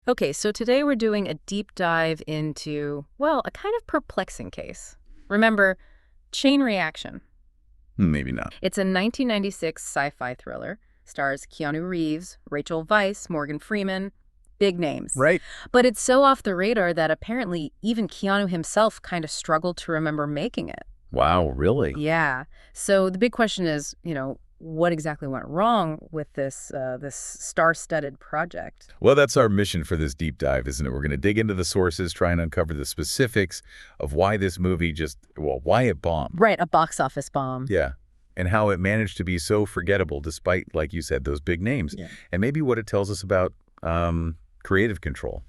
Okay, so today we're doing a deep dive into, well, a kind of perplexing case. Remember, Chain Reaction. Maybe not. It's a 1996 sci-fi thriller. Stars Keanu Reeves, Rachel Weisz, Morgan Freeman. Big names. Right. But it's so off the radar that apparently even Keanu himself kind of struggled to remember making it. Wow, really? Yeah. So the big question is, what exactly went wrong with this star-studded project? Well, that's our mission for this deep dive, isn't it? We're going to dig into the sources, try and uncover the specifics of why this movie why it bombed. Right, a box office bomb. Yeah. And how it managed to be so forgettable despite, like you said, those big names. Yeah. And maybe what it tells us about creative control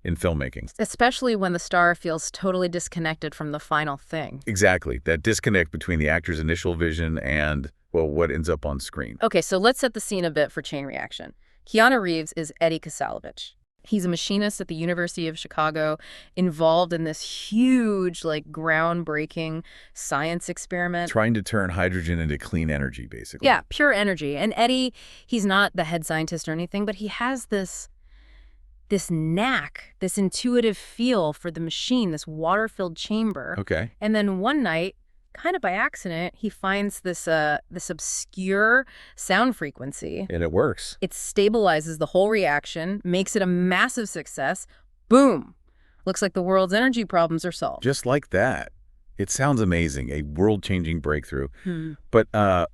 in filmmaking. Especially when the star feels totally disconnected from the final thing. Exactly. That disconnect between the actor's initial vision and, well, what ends up on screen. Okay, so let's set the scene a bit for Chain Reaction. Keanu Reeves is Eddie Kasalevich. He's a machinist at the University of Chicago, involved in this huge, groundbreaking science experiment. Trying to turn hydrogen into clean energy, basically. Yeah, pure energy. And Eddie, he's not the head scientist or anything, but he has this knack, this intuitive feel for the machine, this water-filled chamber. Okay. And then one night, kind of by accident, he finds this obscure sound frequency. And it works. It stabilizes the whole reaction, makes it a massive success. Boom! Looks like the world's energy problems are solved. Just like that. It sounds amazing, a world-changing breakthrough. But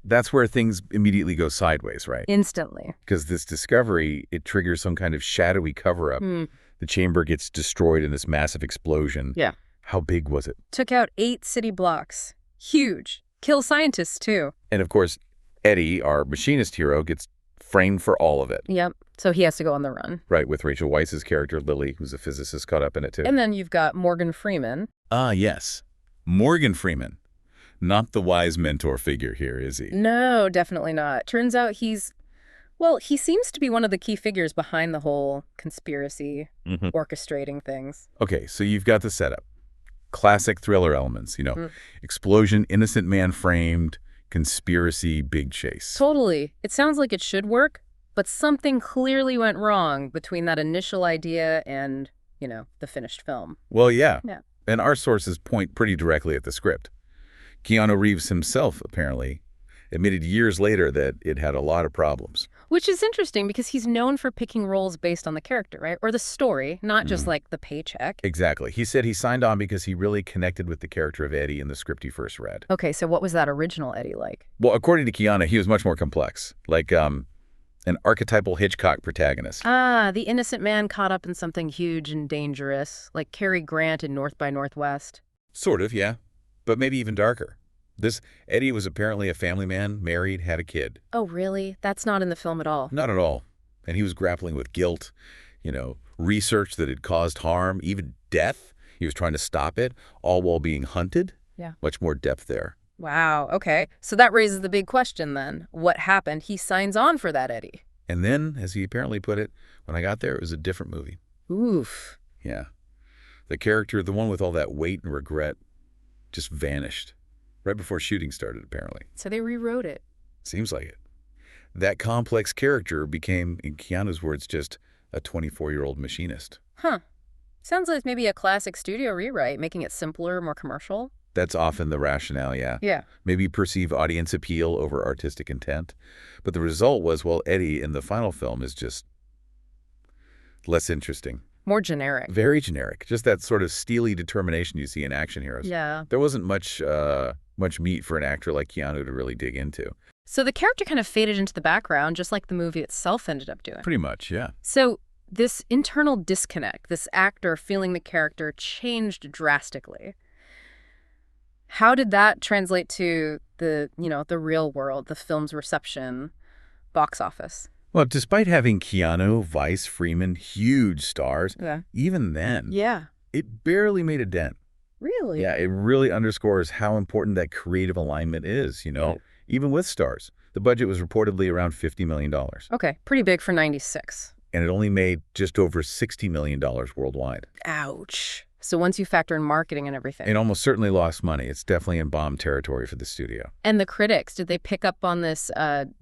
that's where things immediately go sideways, right? Instantly. Because this discovery, it triggers some kind of shadowy cover-up. The chamber gets destroyed in this massive explosion. Yeah. How big was it? Took out 8 city blocks. Huge. Kill scientists, too. And of course, Eddie, our machinist hero, gets framed for all of it. Yep. So he has to go on the run. Right, with Rachel Weisz's character, Lily, who's a physicist, caught up in it, too. And then you've got Morgan Freeman. Yes. Morgan Freeman. Not the wise mentor figure here, is he? No, definitely not. Turns out he seems to be one of the key figures behind the whole conspiracy, orchestrating things. Okay, so you've got the setup. Classic thriller elements, explosion, innocent man framed, conspiracy, big chase. Totally. It sounds like it should work, but something clearly went wrong between that initial idea and, the finished film. Well, yeah. Yeah. And our sources point pretty directly at the script. Keanu Reeves himself, apparently, admitted years later that it had a lot of problems. Which is interesting because he's known for picking roles based on the character, right? Or the story, not just the paycheck. Exactly. He said he signed on because he really connected with the character of Eddie in the script he first read. Okay, so what was that original Eddie like? Well, according to Keanu, he was much more complex, like an archetypal Hitchcock protagonist. The innocent man caught up in something huge and dangerous, like Cary Grant in North by Northwest. Sort of, yeah. But maybe even darker. This Eddie was apparently a family man, married, had a kid. Oh, really? That's not in the film at all. Not at all. And he was grappling with guilt, research that had caused harm, even death. He was trying to stop it, all while being hunted. Yeah. Much more depth there. Wow, okay. So that raises the big question then. What happened? He signs on for that Eddie. And then, as he apparently put it, when I got there, it was a different movie. Oof. Yeah. The character, the one with all that weight and regret, just vanished. Right before shooting started, apparently. So they rewrote it. Seems like it. That complex character became, in Keanu's words, just a 24-year-old machinist. Huh. Sounds like maybe a classic studio rewrite, making it simpler, more commercial. That's often the rationale, yeah. Yeah. Maybe perceive audience appeal over artistic intent. But the result was, well, Eddie in the final film is just less interesting. More generic. Very generic. Just that sort of steely determination you see in action heroes. Yeah. There wasn't much meat for an actor like Keanu to really dig into. So the character kind of faded into the background, just like the movie itself ended up doing. Pretty much, yeah. So this internal disconnect, this actor feeling the character, changed drastically. How did that translate to the real world, the film's reception, box office? Well, despite having Keanu, Weisz, Freeman, huge stars, even then, it barely made a dent. Really? Yeah, it really underscores how important that creative alignment is, even with stars. The budget was reportedly around $50 million. Okay, pretty big for 96. And it only made just over $60 million worldwide. Ouch. So once you factor in marketing and everything. It almost certainly lost money. It's definitely in bomb territory for the studio. And the critics, did they pick up on this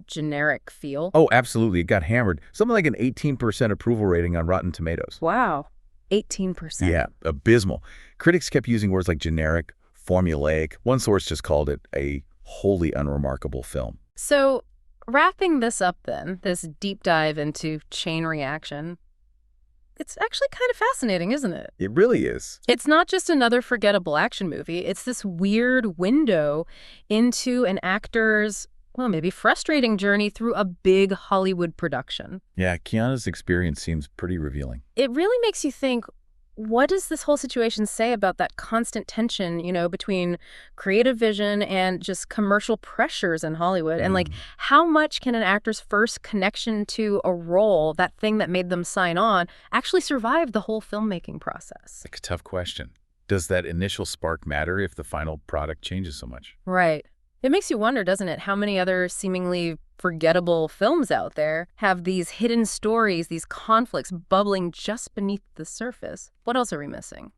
generic feel? Oh, absolutely. It got hammered. Something like an 18% approval rating on Rotten Tomatoes. Wow. 18%. Yeah, abysmal. Critics kept using words like generic, formulaic. One source just called it a wholly unremarkable film. So wrapping this up then, this deep dive into chain reaction, it's actually kind of fascinating, isn't it? It really is. It's not just another forgettable action movie. It's this weird window into an actor's, well, maybe frustrating journey through a big Hollywood production. Yeah, Keanu's experience seems pretty revealing. It really makes you think, what does this whole situation say about that constant tension, between creative vision and just commercial pressures in Hollywood? And how much can an actor's first connection to a role, that thing that made them sign on, actually survive the whole filmmaking process? Like a tough question. Does that initial spark matter if the final product changes so much? Right. It makes you wonder, doesn't it, how many other seemingly forgettable films out there have these hidden stories, these conflicts bubbling just beneath the surface? What else are we missing?